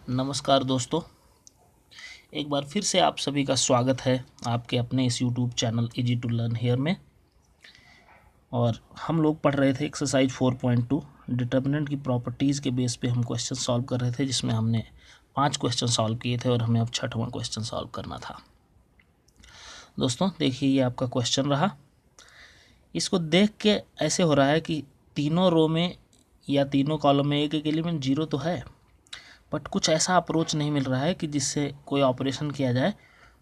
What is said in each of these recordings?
नमस्कार दोस्तों, एक बार फिर से आप सभी का स्वागत है आपके अपने इस YouTube channel easy to learn here में। और हम लोग पढ़ रहे थे एक्सरसाइज 4.2 डिटर्मिनेंट की प्रॉपर्टीज़ के बेस पे हम क्वेश्चन सॉल्व कर रहे थे, जिसमें हमने 5 क्वेश्चन सॉल्व किए थे और हमें अब 6वां क्वेश्चन सॉल्व करना था। दोस्तों देखिए, ये आपका क्वेश्चन रहा। इसको देख के ऐसे हो रहा है कि तीनों रो में या तीनों कॉलम में एक एक एलिमेंट जीरो तो है, बट कुछ ऐसा अप्रोच नहीं मिल रहा है कि जिससे कोई ऑपरेशन किया जाए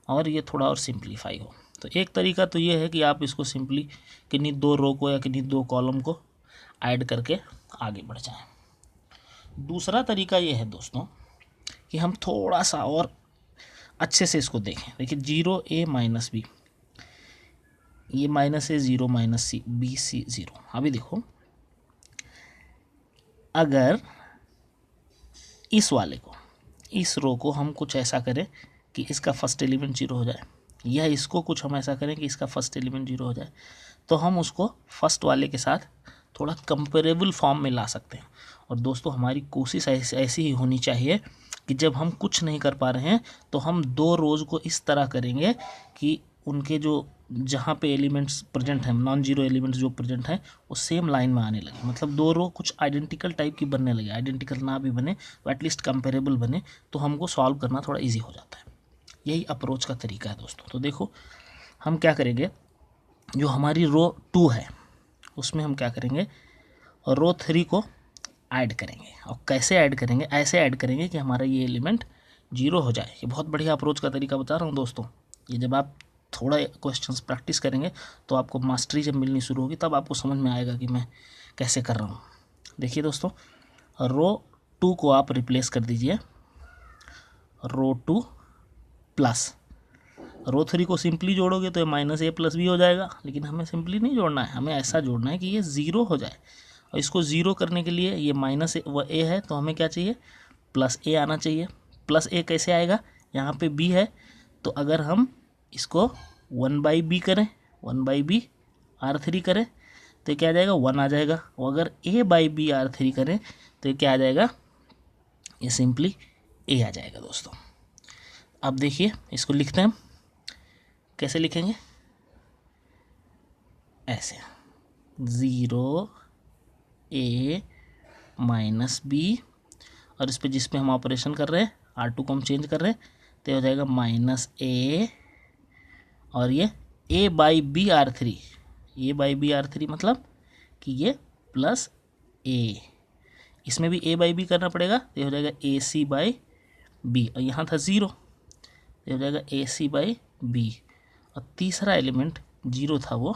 और ये थोड़ा और सिंप्लीफाई हो। तो एक तरीका तो ये है कि आप इसको सिंपली किन्हीं दो रो को या किन्हीं दो कॉलम को ऐड करके आगे बढ़ जाएं। दूसरा तरीका ये है दोस्तों कि हम थोड़ा सा और अच्छे से इसको देखें। देखिए, 0 a माइनस बी, ये माइनस ए 0 माइनस सी, बी सी 0। अभी देखो, अगर इस वाले को, इस रो को हम कुछ ऐसा करें कि इसका फर्स्ट एलिमेंट जीरो हो जाए, या इसको कुछ हम ऐसा करें कि इसका फर्स्ट एलिमेंट जीरो हो जाए, तो हम उसको फर्स्ट वाले के साथ थोड़ा कंपेरेबल फॉर्म में ला सकते हैं। और दोस्तों, हमारी कोशिश ऐसी ही होनी चाहिए कि जब हम कुछ नहीं कर पा रहे हैं तो हम दो रोज़ को इस तरह करेंगे कि उनके जो जहाँ पे एलिमेंट्स प्रेजेंट हैं, नॉन जीरो एलिमेंट्स जो प्रेजेंट हैं, वो सेम लाइन में आने लगे। मतलब दो रो कुछ आइडेंटिकल टाइप की बनने लगे। आइडेंटिकल ना भी बने तो एटलीस्ट कंपेरेबल बने, तो हमको सॉल्व करना थोड़ा इजी हो जाता है। यही अप्रोच का तरीका है दोस्तों। तो देखो, हम क्या करेंगे, जो हमारी रो 2 है उसमें हम क्या करेंगे, रो 3 को ऐड करेंगे। और कैसे ऐड करेंगे, ऐसे ऐड करेंगे कि हमारा ये एलिमेंट जीरो हो जाए। ये बहुत बढ़िया अप्रोच का तरीका बता रहा हूँ दोस्तों। ये जब आप थोड़ा क्वेश्चंस प्रैक्टिस करेंगे तो आपको मास्टरी जब मिलनी शुरू होगी तब आपको समझ में आएगा कि मैं कैसे कर रहा हूँ। देखिए दोस्तों, रो 2 को आप रिप्लेस कर दीजिए रो 2 प्लस रो 3 को सिंपली जोड़ोगे तो ये माइनस ए प्लस बी हो जाएगा। लेकिन हमें सिंपली नहीं जोड़ना है, हमें ऐसा जोड़ना है कि ये ज़ीरो हो जाए। और इसको ज़ीरो करने के लिए ये माइनस ए है तो हमें क्या चाहिए, प्लस ए आना चाहिए। प्लस ए कैसे आएगा, यहाँ पे बी है तो अगर हम इसको 1/b करें, 1/b R3 करें तो क्या आ जाएगा, 1 आ जाएगा। और अगर a/b R3 करें तो ये क्या आ जाएगा, ये सिंपली ए आ जाएगा दोस्तों। अब देखिए, इसको लिखते हैं हम। कैसे लिखेंगे, ऐसे 0 a माइनस बी, और इस पर जिस पे हम ऑपरेशन कर रहे हैं R2 को हम चेंज कर रहे हैं तो हो जाएगा माइनस ए, और ये a/b R3, a/b R3 मतलब कि ये प्लस ए, इसमें भी a/b करना पड़ेगा तो ये हो जाएगा AC/b, और यहाँ था 0 तो ये हो जाएगा AC/b। और तीसरा एलिमेंट जीरो था, वो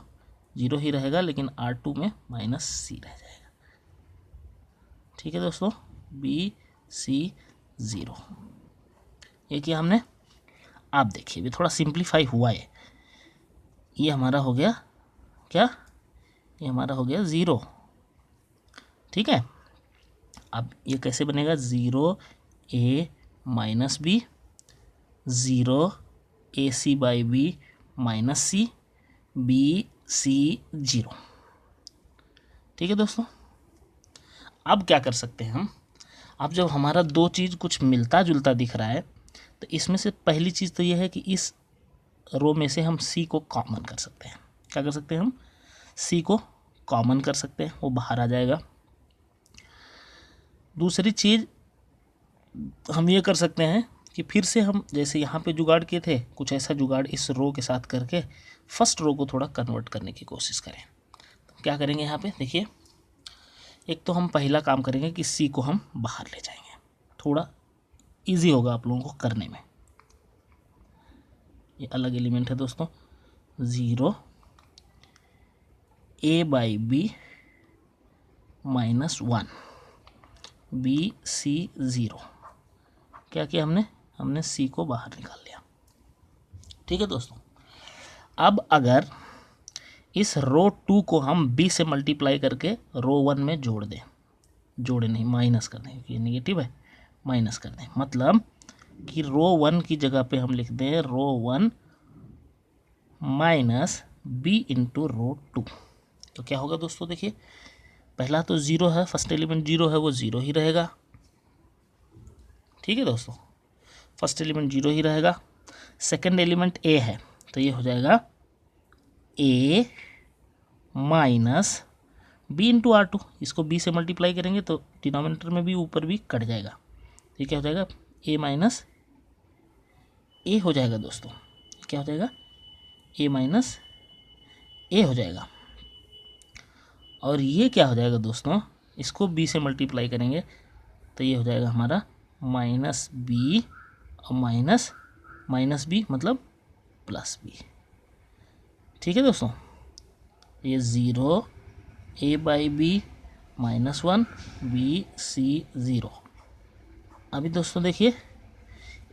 जीरो ही रहेगा, लेकिन R2 में माइनस सी रह जाएगा। ठीक है दोस्तों, BC0 ये किया हमने। आप देखिए, भी थोड़ा सिंप्लीफाई हुआ है। ये हमारा हो गया क्या, ये हमारा हो गया 0। ठीक है, अब ये कैसे बनेगा, 0 a minus b, 0 AC/b minus c, BC0। ठीक है दोस्तों, अब क्या कर सकते हैं हम, अब जब हमारा दो चीज़ कुछ मिलता जुलता दिख रहा है तो इसमें से पहली चीज़ तो ये है कि इस रो में से हम सी को कॉमन कर सकते हैं। क्या कर सकते हैं हम, सी को कॉमन कर सकते हैं, वो बाहर आ जाएगा। दूसरी चीज़ हम ये कर सकते हैं कि फिर से हम जैसे यहाँ पे जुगाड़ किए थे, कुछ ऐसा जुगाड़ इस रो के साथ करके फर्स्ट रो को थोड़ा कन्वर्ट करने की कोशिश करें। तो क्या करेंगे यहाँ पे देखिए, एक तो हम पहला काम करेंगे कि सी को हम बाहर ले जाएंगे, थोड़ा इजी होगा आप लोगों को करने में। ये अलग एलिमेंट है दोस्तों, 0 a/b माइनस 1, BC0। क्या किया हमने सी को बाहर निकाल लिया। ठीक है दोस्तों, अब अगर इस रो 2 को हम b से मल्टीप्लाई करके रो 1 में जोड़ दें, जोड़े नहीं माइनस कर दें क्योंकि ये नेगेटिव है, माइनस कर दें, मतलब कि रो 1 की जगह पे हम लिख दें रो 1 माइनस b इंटू रो 2। तो क्या होगा दोस्तों, देखिए पहला तो 0 है, फर्स्ट एलिमेंट 0 है, वो 0 ही रहेगा। ठीक है दोस्तों, फर्स्ट एलिमेंट 0 ही रहेगा। सेकंड एलिमेंट ए है तो ये हो जाएगा A minus B into R two. इसको बी से मल्टीप्लाई करेंगे तो डिनोमिनेटर में भी ऊपर भी कट जाएगा। ये क्या हो जाएगा, ए माइनस ए हो जाएगा दोस्तों। क्या हो जाएगा, ए माइनस ए हो जाएगा। और ये क्या हो जाएगा दोस्तों, इसको बी से मल्टीप्लाई करेंगे तो ये हो जाएगा हमारा माइनस बी और माइनस बी मतलब प्लस बी। ठीक है दोस्तों, ये 0 ए बाई बी -1 बी सी 0। अभी दोस्तों देखिए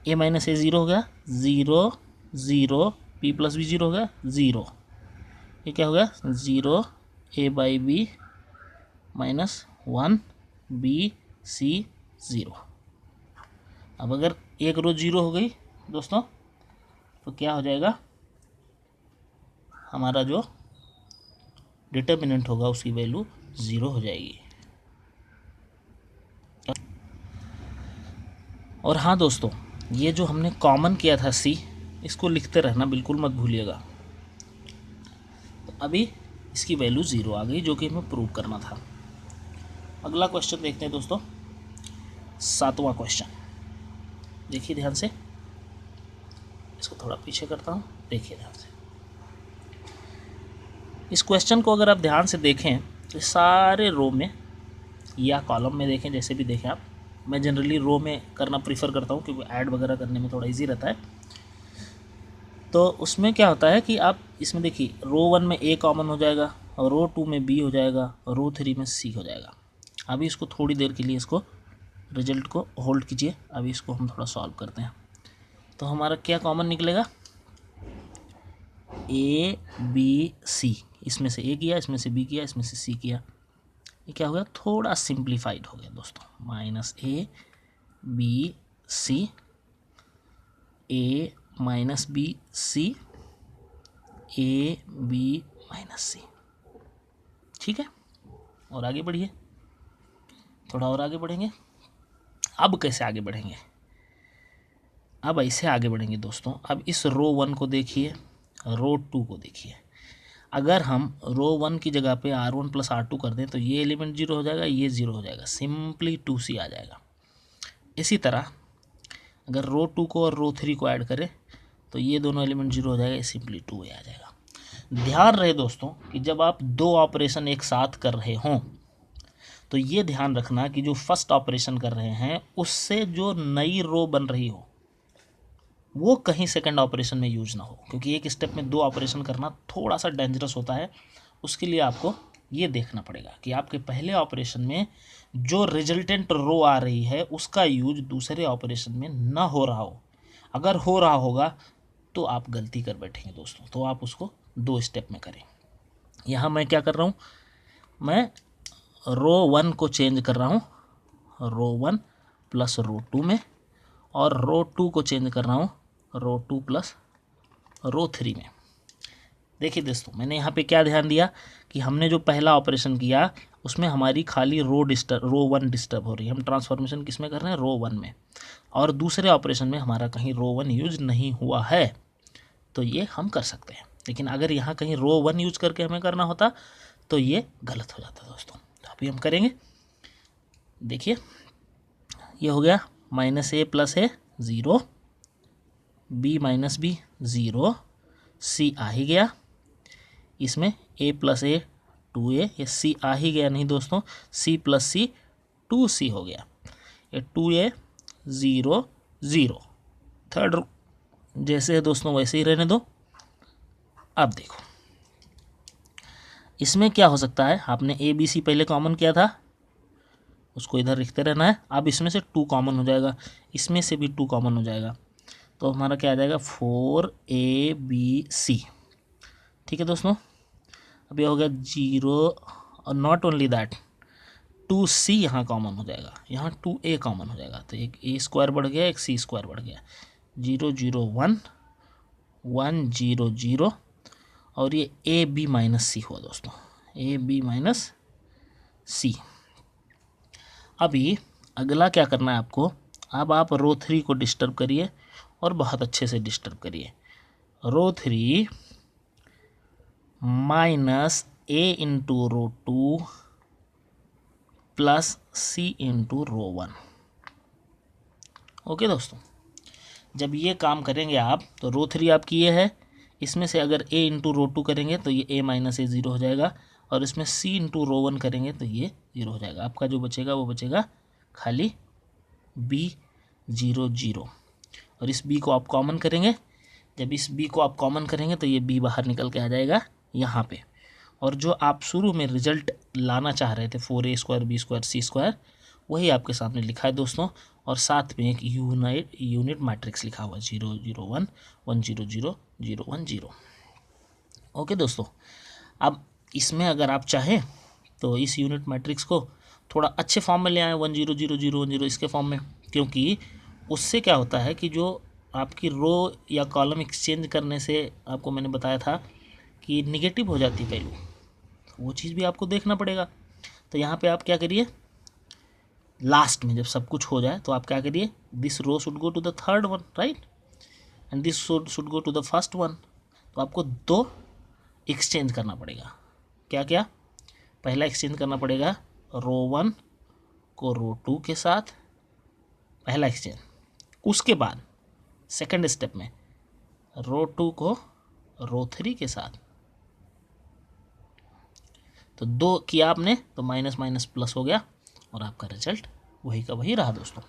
ए माइनस ए 0 हो गया, 0 0 बी प्लस बी 0 हो गया 0। ये क्या हो गया 0 ए बाई बी -1 बी सी 0। अब अगर एक रो 0 हो गई दोस्तों तो क्या हो जाएगा, हमारा जो डिटर्मिनेंट होगा उसकी वैल्यू 0 हो जाएगी। और हाँ दोस्तों, ये जो हमने कॉमन किया था सी, इसको लिखते रहना, बिल्कुल मत भूलिएगा। तो अभी इसकी वैल्यू 0 आ गई जो कि हमें प्रूव करना था। अगला क्वेश्चन देखते हैं दोस्तों, 7वां क्वेश्चन। देखिए ध्यान से, इसको थोड़ा पीछे करता हूँ, देखिए ध्यान से। इस क्वेश्चन को अगर आप ध्यान से देखें तो सारे रो में या कॉलम में देखें, जैसे भी देखें आप। मैं जनरली रो में करना प्रीफर करता हूँ क्योंकि ऐड वगैरह करने में थोड़ा इजी रहता है। तो उसमें क्या होता है कि आप इसमें देखिए रो 1 में ए कॉमन हो जाएगा और रो 2 में बी हो जाएगा और रो 3 में सी हो जाएगा। अभी इसको थोड़ी देर के लिए इसको रिजल्ट को होल्ड कीजिए, अभी इसको हम थोड़ा सॉल्व करते हैं। तो हमारा क्या कॉमन निकलेगा, ए बी सी, इसमें से ए किया, इसमें से बी किया, इसमें से सी किया। ये क्या हो गया, थोड़ा सिंप्लीफाइड हो गया दोस्तों, minus A B C, A minus B C, A B minus C. ठीक है, और आगे बढ़िए, थोड़ा और आगे बढ़ेंगे। अब कैसे आगे बढ़ेंगे, अब ऐसे आगे बढ़ेंगे दोस्तों। अब इस रो 1 को देखिए, रो 2 को देखिए। अगर हम रो 1 की जगह पे R1 + R2 कर दें तो ये एलिमेंट 0 हो जाएगा, ये 0 हो जाएगा, सिंपली 2C आ जाएगा। इसी तरह अगर रो 2 को और रो 3 को ऐड करें तो ये दोनों एलिमेंट 0 हो जाएगा, सिंपली 2A आ जाएगा। ध्यान रहे दोस्तों कि जब आप दो ऑपरेशन एक साथ कर रहे हों तो ये ध्यान रखना कि जो फर्स्ट ऑपरेशन कर रहे हैं उससे जो नई रो बन रही हो वो कहीं सेकंड ऑपरेशन में यूज ना हो, क्योंकि एक स्टेप में दो ऑपरेशन करना थोड़ा सा डेंजरस होता है। उसके लिए आपको ये देखना पड़ेगा कि आपके पहले ऑपरेशन में जो रिजल्टेंट रो आ रही है उसका यूज दूसरे ऑपरेशन में ना हो रहा हो। अगर हो रहा होगा तो आप गलती कर बैठेंगे दोस्तों, तो आप उसको दो स्टेप में करें। यहाँ मैं क्या कर रहा हूँ, मैं रो 1 को चेंज कर रहा हूँ रो 1 + रो 2 में, और रो 2 को चेंज कर रहा हूँ रो 2 + रो 3 में। देखिए दोस्तों, मैंने यहाँ पे क्या ध्यान दिया कि हमने जो पहला ऑपरेशन किया उसमें हमारी खाली रो 1 डिस्टर्ब हो रही है। हम ट्रांसफॉर्मेशन किस में कर रहे हैं, रो 1 में, और दूसरे ऑपरेशन में हमारा कहीं रो 1 यूज नहीं हुआ है, तो ये हम कर सकते हैं। लेकिन अगर यहाँ कहीं रो 1 यूज करके हमें करना होता तो ये गलत हो जाता दोस्तों। तो अभी हम करेंगे, देखिए ये हो गया -a + a 0, b - b 0, c आ ही गया। इसमें a + a 2a, ये c आ ही गया नहीं दोस्तों, c + c 2c हो गया। ये 2a 0 0, थर्ड जैसे है दोस्तों वैसे ही रहने दो। अब देखो इसमें क्या हो सकता है, आपने a b c पहले कॉमन किया था, उसको इधर लिखते रहना है। अब इसमें से 2 कॉमन हो जाएगा, इसमें से भी 2 कॉमन हो जाएगा, तो हमारा क्या आ जाएगा 4abc। ठीक है दोस्तों, अब ये हो गया 0, और नॉट ओनली दैट 2c यहाँ कॉमन हो जाएगा, यहाँ 2a कॉमन हो जाएगा, तो एक a² बढ़ गया, एक c² बढ़ गया, 0 0 1 1 0 0, और ये ab - c हुआ दोस्तों, ab - c। अभी अगला क्या करना है आपको, अब आप रो 3 को डिस्टर्ब करिए और बहुत अच्छे से डिस्टर्ब करिए। रो 3 माइनस ए इंटू रो 2 प्लस सी इंटू रो 1। ओके दोस्तों, जब ये काम करेंगे आप तो रो 3 आपकी ये है, इसमें से अगर ए इंटू रो 2 करेंगे तो ये ए माइनस ए 0 हो जाएगा, और इसमें सी इंटू रो 1 करेंगे तो ये 0 हो जाएगा। आपका जो बचेगा वो बचेगा खाली बी 0 0, और इस बी को आप कॉमन करेंगे। जब इस बी को आप कॉमन करेंगे तो ये बी बाहर निकल के आ जाएगा यहाँ पे, और जो आप शुरू में रिजल्ट लाना चाह रहे थे 4a स्क्वायर बी स्क्वायर सी स्क्वायर, वही आपके सामने लिखा है दोस्तों, और साथ में एक यूनिट मैट्रिक्स लिखा हुआ 0 0 1 1 0 0 0 1 0। ओके दोस्तों, अब इसमें अगर आप चाहें तो इस यूनिट मैट्रिक्स को थोड़ा अच्छे फॉर्म में ले आएँ 1 0 0 0 1 0 इसके फॉर्म में, क्योंकि उससे क्या होता है कि जो आपकी रो या कॉलम एक्सचेंज करने से आपको मैंने बताया था कि निगेटिव हो जाती है वैल्यू, वो चीज़ भी आपको देखना पड़ेगा। तो यहाँ पे आप क्या करिए, लास्ट में जब सब कुछ हो जाए तो आप क्या करिए, this row should go to the third one, right, and this should go to the first one. तो आपको दो एक्सचेंज करना पड़ेगा। क्या क्या? पहला एक्सचेंज करना पड़ेगा रो 1 को रो 2 के साथ, पहला एक्सचेंज। उसके बाद सेकंड स्टेप में रो 2 को रो 3 के साथ। तो दो किया आपने तो माइनस माइनस प्लस हो गया, और आपका रिजल्ट वही का वही रहा दोस्तों।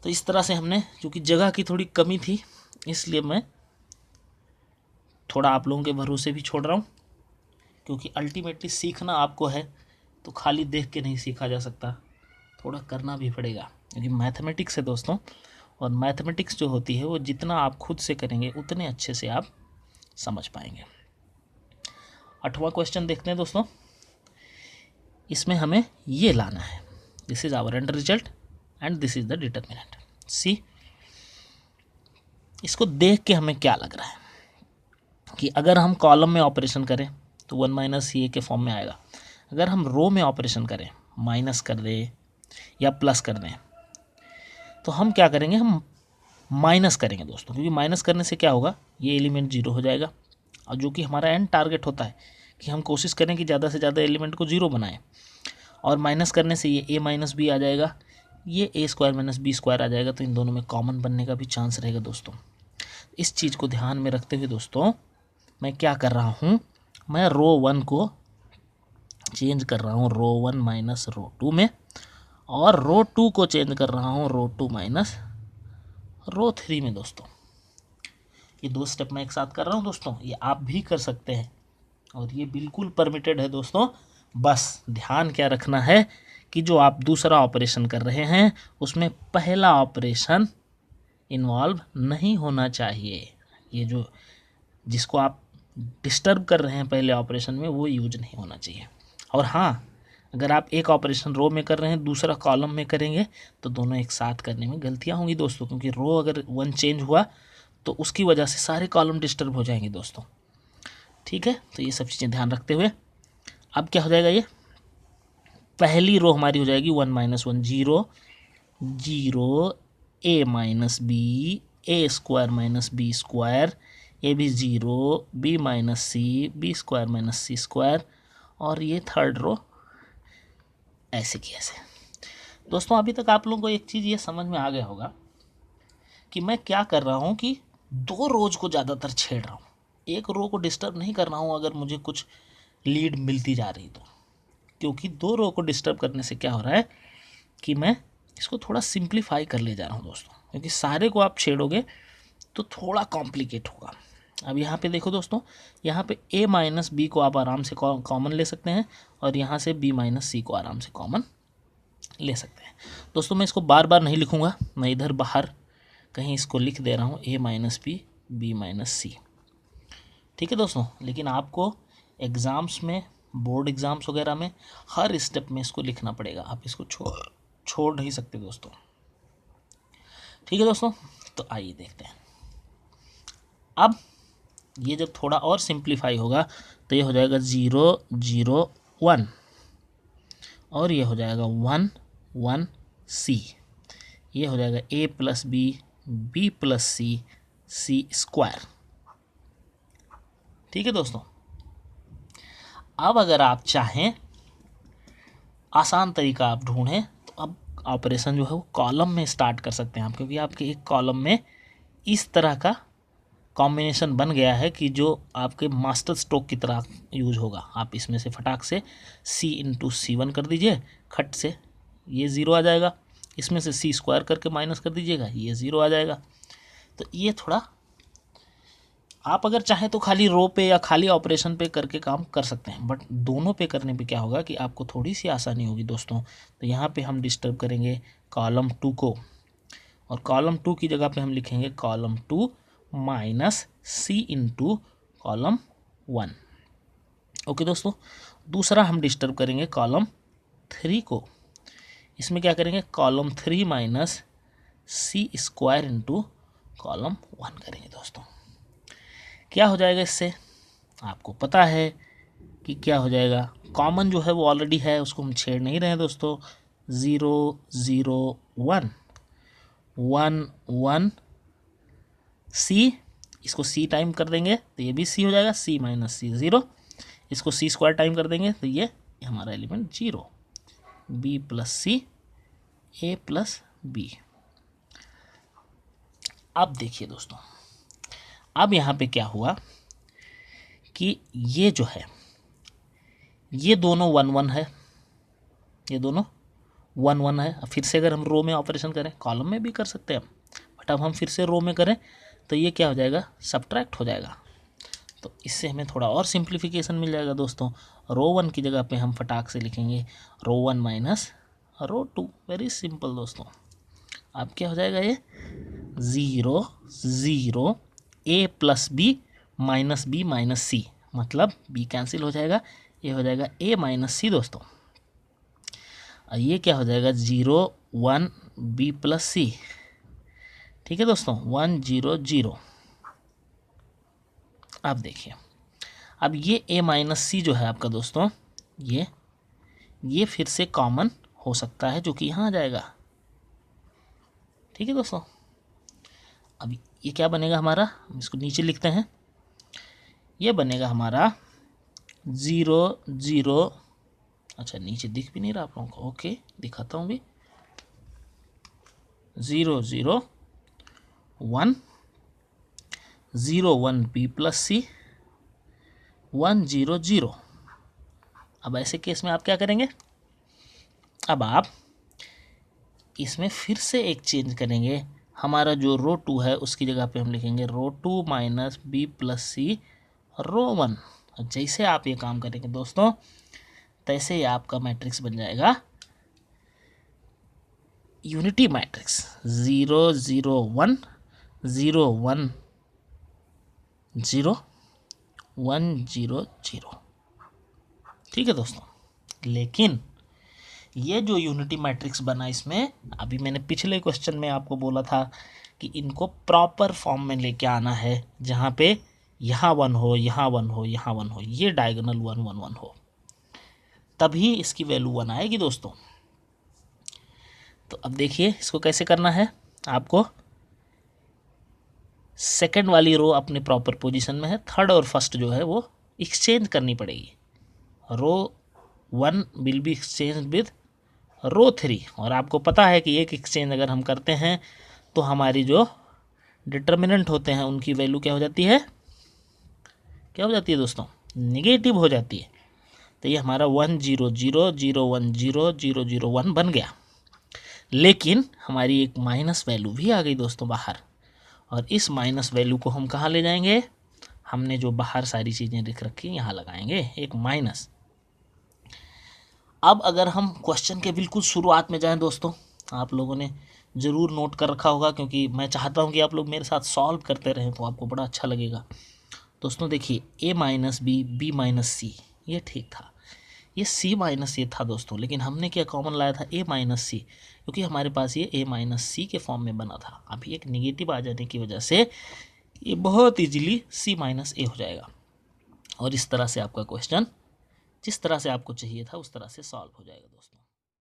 तो इस तरह से हमने, क्योंकि जगह की थोड़ी कमी थी इसलिए मैं थोड़ा आप लोगों के भरोसे भी छोड़ रहा हूँ, क्योंकि अल्टीमेटली सीखना आपको है, तो खाली देख के नहीं सीखा जा सकता, थोड़ा करना भी पड़ेगा, क्योंकि मैथमेटिक्स है दोस्तों, और मैथमेटिक्स जो होती है वो जितना आप खुद से करेंगे उतने अच्छे से आप समझ पाएंगे। 8वां क्वेश्चन देखते हैं दोस्तों। इसमें हमें ये लाना है, this is our end result and this is the determinant. See, इसको देख के हमें क्या लग रहा है कि अगर हम कॉलम में ऑपरेशन करें तो 1 माइनस सी ए के फॉर्म में आएगा। अगर हम रो में ऑपरेशन करें, माइनस कर दें या प्लस कर दें, तो हम क्या करेंगे, हम माइनस करेंगे दोस्तों, क्योंकि माइनस करने से क्या होगा, ये एलिमेंट 0 हो जाएगा, और जो कि हमारा एंड टारगेट होता है कि हम कोशिश करें कि ज़्यादा से ज़्यादा एलिमेंट को 0 बनाएं, और माइनस करने से ये a माइनस बी आ जाएगा, ये a square minus B square आ जाएगा, तो इन दोनों में कॉमन बनने का भी चांस रहेगा दोस्तों। इस चीज़ को ध्यान में रखते हुए दोस्तों मैं क्या कर रहा हूँ, मैं रो 1 को चेंज कर रहा हूँ रो 1 माइनस रो 2 में, और रो 2 को चेंज कर रहा हूँ रो 2 माइनस रो 3 में दोस्तों। ये दो स्टेप मैं एक साथ कर रहा हूँ दोस्तों, ये आप भी कर सकते हैं और ये बिल्कुल परमिटेड है दोस्तों। बस ध्यान क्या रखना है कि जो आप दूसरा ऑपरेशन कर रहे हैं उसमें पहला ऑपरेशन इन्वॉल्व नहीं होना चाहिए। ये जो जिसको आप डिस्टर्ब कर रहे हैं पहले ऑपरेशन में, वो यूज नहीं होना चाहिए। और हाँ, अगर आप एक ऑपरेशन रो में कर रहे हैं दूसरा कॉलम में करेंगे तो दोनों एक साथ करने में गलतियाँ होंगी दोस्तों, क्योंकि रो अगर 1 चेंज हुआ तो उसकी वजह से सारे कॉलम डिस्टर्ब हो जाएंगे दोस्तों। ठीक है, तो ये सब चीज़ें ध्यान रखते हुए अब क्या हो जाएगा, ये पहली रो हमारी हो जाएगी 1 minus 1 0 0 a minus B A square minus B square, ये भी 0 b minus C B square minus C square, और ये थर्ड रो ऐसे की ऐसे। दोस्तों अभी तक आप लोगों को एक चीज़ ये समझ में आ गया होगा कि मैं क्या कर रहा हूँ कि दो रोज को ज़्यादातर छेड़ रहा हूँ, एक रो को डिस्टर्ब नहीं कर रहा हूँ अगर मुझे कुछ लीड मिलती जा रही तो, क्योंकि दो रो को डिस्टर्ब करने से क्या हो रहा है कि मैं इसको थोड़ा सिंप्लीफाई कर ले जा रहा हूँ दोस्तों, क्योंकि सारे को आप छेड़ोगे तो थोड़ा कॉम्प्लिकेट होगा। अब यहाँ पे देखो दोस्तों, यहाँ पे a माइनस बी को आप आराम से कॉमन ले सकते हैं, और यहाँ से b माइनस सी को आराम से कॉमन ले सकते हैं दोस्तों। मैं इसको बार बार नहीं लिखूँगा, मैं इधर बाहर कहीं इसको लिख दे रहा हूँ a minus B minus C. ठीक है दोस्तों, लेकिन आपको एग्ज़ाम्स में, बोर्ड एग्ज़ाम्स वगैरह में हर स्टेप में इसको लिखना पड़ेगा, आप इसको छोड़ नहीं सकते दोस्तों। ठीक है दोस्तों, तो आइए देखते हैं। अब ये जब थोड़ा और सिंप्लीफाई होगा तो ये हो जाएगा 0 0 1, और ये हो जाएगा 1 1 सी, ये हो जाएगा a plus b plus c square. ठीक है दोस्तों। अब अगर आप चाहें आसान तरीका आप ढूंढें तो अब ऑपरेशन जो है वो कॉलम में स्टार्ट कर सकते हैं आप, क्योंकि आपके एक कॉलम में इस तरह का कॉम्बिनेशन बन गया है कि जो आपके मास्टर स्ट्रोक की तरह यूज होगा। आप इसमें से फटाक से c इंटू C1 कर दीजिए, खट से ये 0 आ जाएगा। इसमें से c स्क्वायर करके माइनस कर दीजिएगा, ये 0 आ जाएगा। तो ये थोड़ा आप अगर चाहें तो खाली रो पे या खाली ऑपरेशन पे करके काम कर सकते हैं, बट दोनों पे करने पे क्या होगा कि आपको थोड़ी सी आसानी होगी दोस्तों। तो यहाँ पे हम डिस्टर्ब करेंगे कॉलम 2 को, और कॉलम 2 की जगह पे हम लिखेंगे column 2 minus c into column 1। Okay दोस्तों। दूसरा हम डिस्टर्ब करेंगे कॉलम 3 को। इसमें क्या करेंगे, column 3 minus c square into column 1 करेंगे दोस्तों। क्या हो जाएगा इससे, आपको पता है कि क्या हो जाएगा। कॉमन जो है वो ऑलरेडी है, उसको हम छेड़ नहीं रहे हैं दोस्तों। 0 0 1 1 1 c, इसको c टाइम कर देंगे तो ये भी c हो जाएगा, c माइनस c 0। इसको c स्क्वायर टाइम कर देंगे तो ये हमारा element 0, b plus c a plus b। अब देखिए दोस्तों, अब यहाँ पे क्या हुआ कि ये जो है ये दोनों 1 1 है, ये दोनों 1 1 है। फिर से अगर हम रो में ऑपरेशन करें, कॉलम में भी कर सकते हैं बट अब हम फिर से रो में करें तो ये क्या हो जाएगा, सब्ट्रैक्ट हो जाएगा। तो इससे हमें थोड़ा और सिंप्लीफिकेशन मिल जाएगा दोस्तों। रो 1 की जगह पे हम फटाक से लिखेंगे row 1 minus row 2। Very simple दोस्तों। अब क्या हो जाएगा, ये 0 0 a plus B minus B minus C, मतलब b कैंसिल हो जाएगा, ये हो जाएगा a माइनस सी दोस्तों। और ये क्या हो जाएगा 0 1 b प्लस सी। ठीक है दोस्तों, 1 0 0। अब देखिए, अब ये a माइनस सी जो है आपका दोस्तों, ये फिर से कॉमन हो सकता है जो कि यहाँ आ जाएगा। ठीक है दोस्तों। अब ये क्या बनेगा हमारा, हम इसको नीचे लिखते हैं। ये बनेगा हमारा 0 0, अच्छा नीचे दिख भी नहीं रहा आप लोगों को, ओके दिखाता हूँ भी। 0 0 1 0 1 b प्लस सी 1 0 0। अब ऐसे केस में आप क्या करेंगे, अब आप इसमें फिर से एक चेंज करेंगे। हमारा जो रो 2 है उसकी जगह पे हम लिखेंगे रो 2 माइनस बी प्लस सी रो 1। जैसे आप ये काम करेंगे दोस्तों, तैसे ही आपका मैट्रिक्स बन जाएगा यूनिटी मैट्रिक्स 0 0 1 0 1 0 1 0 0। ठीक है दोस्तों। लेकिन ये जो यूनिटी मैट्रिक्स बना, इसमें अभी मैंने पिछले क्वेश्चन में आपको बोला था कि इनको प्रॉपर फॉर्म में लेके आना है, जहाँ पे यहाँ 1 हो, यहाँ 1 हो, यहाँ 1 हो, ये डायगोनल 1 1 1 हो, तभी इसकी वैल्यू 1 आएगी दोस्तों। तो अब देखिए इसको कैसे करना है। आपको सेकंड वाली रो अपने प्रॉपर पोजीशन में है, थर्ड और फर्स्ट जो है वो एक्सचेंज करनी पड़ेगी। रो 1 विल बी एक्सचेंज विद रो 3, और आपको पता है कि एक एक्सचेंज अगर हम करते हैं तो हमारी जो डिटर्मिनेंट होते हैं उनकी वैल्यू क्या हो जाती है, क्या हो जाती है दोस्तों, निगेटिव हो जाती है। तो ये हमारा 1 0 0 0 1 0 0 0 1 बन गया। लेकिन हमारी एक माइनस वैल्यू भी आ गई दोस्तों बाहर, और इस माइनस वैल्यू को हम कहाँ ले जाएंगे, हमने जो बाहर सारी चीज़ें लिख रखी यहाँ लगाएंगे एक माइनस। अब अगर हम क्वेश्चन के बिल्कुल शुरुआत में जाएं दोस्तों, आप लोगों ने ज़रूर नोट कर रखा होगा, क्योंकि मैं चाहता हूं कि आप लोग मेरे साथ सॉल्व करते रहें तो आपको बड़ा अच्छा लगेगा। दोस्तों देखिए, a minus B B minus C, ये ठीक था, ये c माइनस ये था दोस्तों, लेकिन हमने क्या कॉमन लाया था, a माइनस सी, क्योंकि हमारे पास ये a माइनस सी के फॉर्म में बना था। अभी एक निगेटिव आ जाने की वजह से ये बहुत ईजिली c माइनस ए हो जाएगा, और इस तरह से आपका क्वेश्चन जिस तरह से आपको चाहिए था उस तरह से सॉल्व हो जाएगा दोस्तों।